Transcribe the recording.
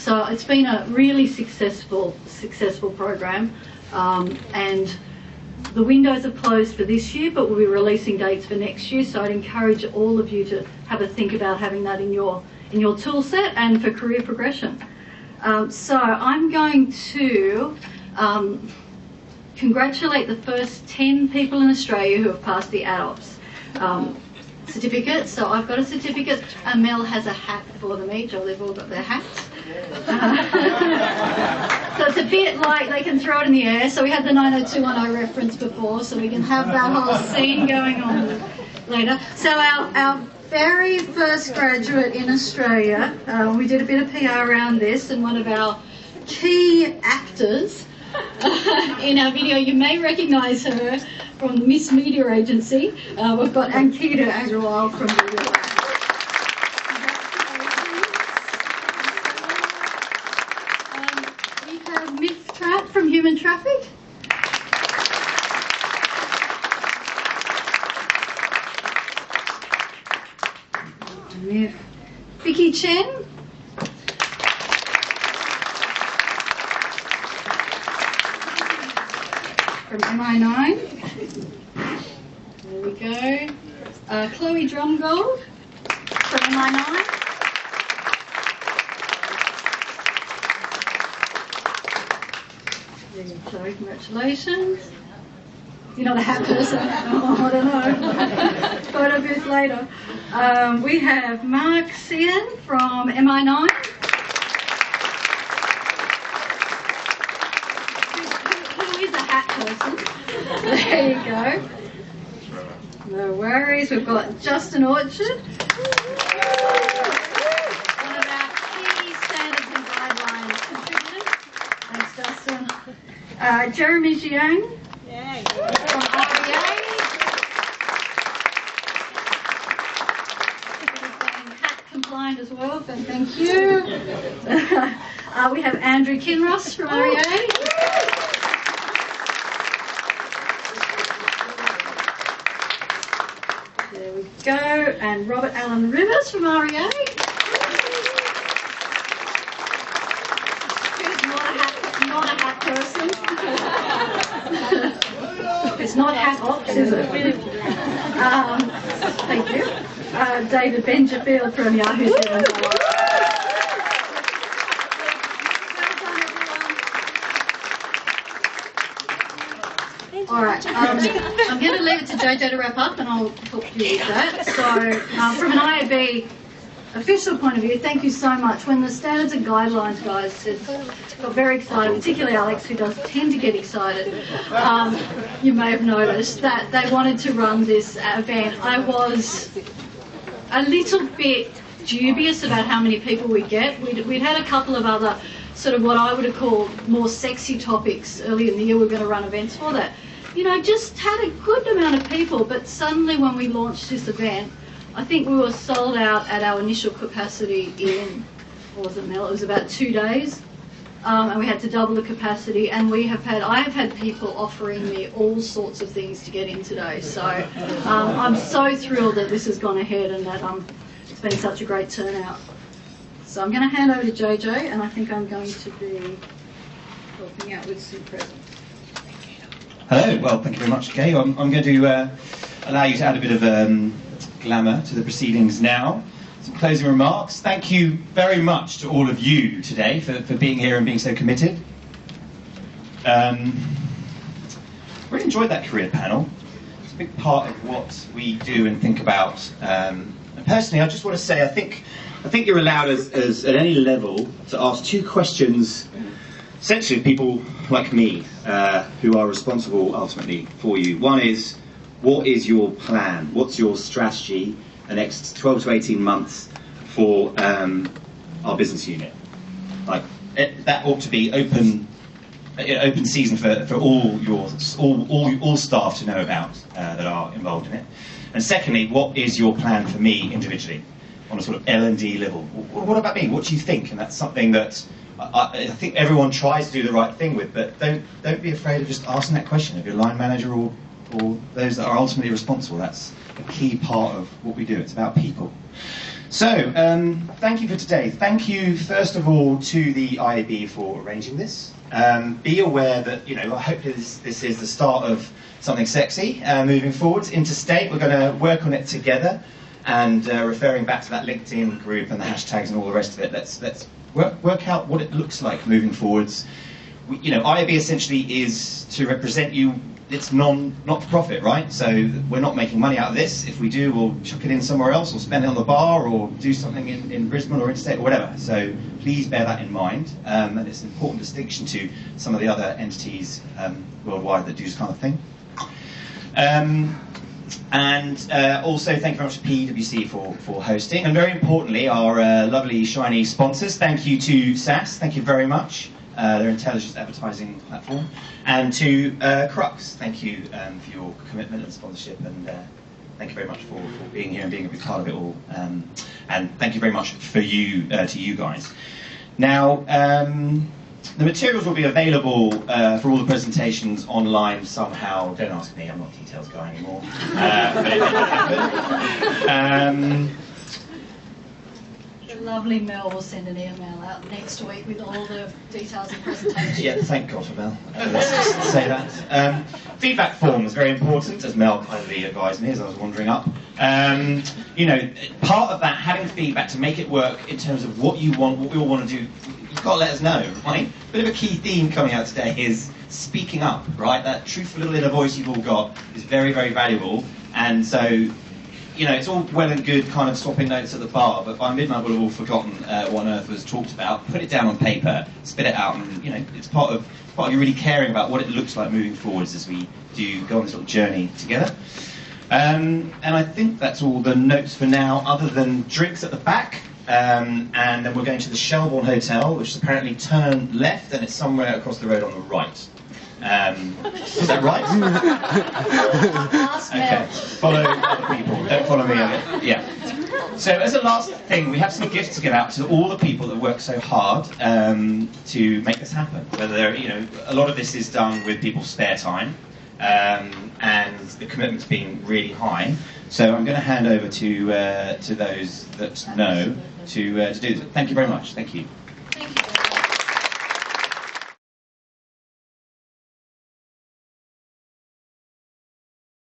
So it's been a really successful program, and the windows are closed for this year, but we'll be releasing dates for next year. So I'd encourage all of you to have a think about having that in your tool set and for career progression. So I'm going to congratulate the first 10 people in Australia who have passed the ADOPS certificate. So I've got a certificate, and Mel has a hat for them each, or they've all got their hats. So it's a bit like they can throw it in the air. So we had the 90210 reference before, so we can have that whole scene going on later. So our very first graduate in Australia, we did a bit of PR around this, and one of our key actors in our video, you may recognise her from the Miss Media Agency. We've got Ankita Agrawal from the we have Miff Trapp from Human Traffic. Miff. Vicky Chen. From MI9. There we go. Chloe Drumgold from MI9. There you go, congratulations. You're not a hat person? Oh, I don't know. Photo booth later. We have Mark Cian from MI9. There you go. No worries. We've got Justin Orchard, one of our key standards and guidelines contributors. Thanks, Justin. Jeremy Jiang from REA. Hat compliant as well, but thank you. We have Andrew Kinross from REA. There we go, and Robert Allen Rivers from REA. Who's not a hat person? It's not hat ops, is it? Thank you. David Benjafield from Yahoo! All right, I'm going to leave it to JJ to wrap up, and I'll help you with that. So, from an IAB official point of view, thank you so much. When the standards and guidelines guys got very excited, particularly Alex, who does tend to get excited, you may have noticed that they wanted to run this event. I was a little bit dubious about how many people we get. We'd had a couple of other sort of what I would have called more sexy topics early in the year we were going to run events for that. You know, just had a good amount of people, but suddenly when we launched this event, I think we were sold out at our initial capacity in, what was it, Mel? It was about 2 days, and we had to double the capacity, and I have had people offering me all sorts of things to get in today, so I'm so thrilled that this has gone ahead and that it's been such a great turnout. So I'm going to hand over to JJ, and I think I'm going to be helping out with some presents. Hello, well, thank you very much, Kay. I'm going to allow you to add a bit of glamour to the proceedings now. Some closing remarks. Thank you very much to all of you today for being here and being so committed. Really enjoyed that career panel. It's a big part of what we do and think about. And personally, I just want to say I think you're allowed as at any level to ask 2 questions, essentially of people like me, who are responsible ultimately for you. One is, what is your plan? What's your strategy the next 12 to 18 months for our business unit? Like, that ought to be open season for all staff to know about that are involved in it. And secondly, what is your plan for me individually on a sort of L&D level? What about me? What do you think? And that's something that I think everyone tries to do the right thing with, but don't be afraid of just asking that question of your line manager or for those that are ultimately responsible. That's a key part of what we do. It's about people. So, thank you for today. Thank you, first of all, to the IAB for arranging this. Be aware that, you know, I hope this is the start of something sexy moving forward. Interstate, we're going to work on it together, and referring back to that LinkedIn group and the hashtags and all the rest of it, let's work out what it looks like moving forwards. You know, IAB essentially is to represent you. It's not-for-profit, right? So we're not making money out of this. If we do, we'll chuck it in somewhere else, or spend it on the bar, or do something in Brisbane or Interstate or whatever. So please bear that in mind. And it's an important distinction to some of the other entities worldwide that do this kind of thing. Also, thank you very much to PwC for hosting. And very importantly, our lovely, shiny sponsors. Thank you to SAS. Thank you very much. Their intelligence advertising platform, and to Crux, thank you for your commitment and sponsorship, and thank you very much for being here and being a big part of it all, and thank you very much for to you guys. Now, the materials will be available for all the presentations online somehow. Don't ask me, I'm not a details guy anymore. But it will happen. Lovely Mel will send an email out next week with all the details of the presentation. Yeah, thank God for Mel. Let's just say that. Feedback form is very important, as Mel kindly advised me as I was wandering up. You know, part of that, having feedback to make it work in terms of what you want, what we all want to do, you've got to let us know, right? A bit of a key theme coming out today is speaking up, right? That truthful little inner voice you've all got is very, very valuable, and so, you know, it's all well and good kind of swapping notes at the bar, but by midnight we'll have all forgotten what on earth was talked about. Put it down on paper, spit it out, and, you know, it's part of you really caring about what it looks like moving forwards as we do go on this little journey together. And I think that's all the notes for now, other than drinks at the back, and then we're going to the Shelbourne Hotel, which is apparently turn left, and it's somewhere across the road on the right. Is that right? Okay. Follow other people. Don't follow me. Yeah. So as a last thing, we have some gifts to give out to all the people that work so hard to make this happen. Whether they're, you know, a lot of this is done with people's spare time, and the commitment's been really high. So I'm going to hand over to those that know to do this. Thank you very much. Thank you. Thank you.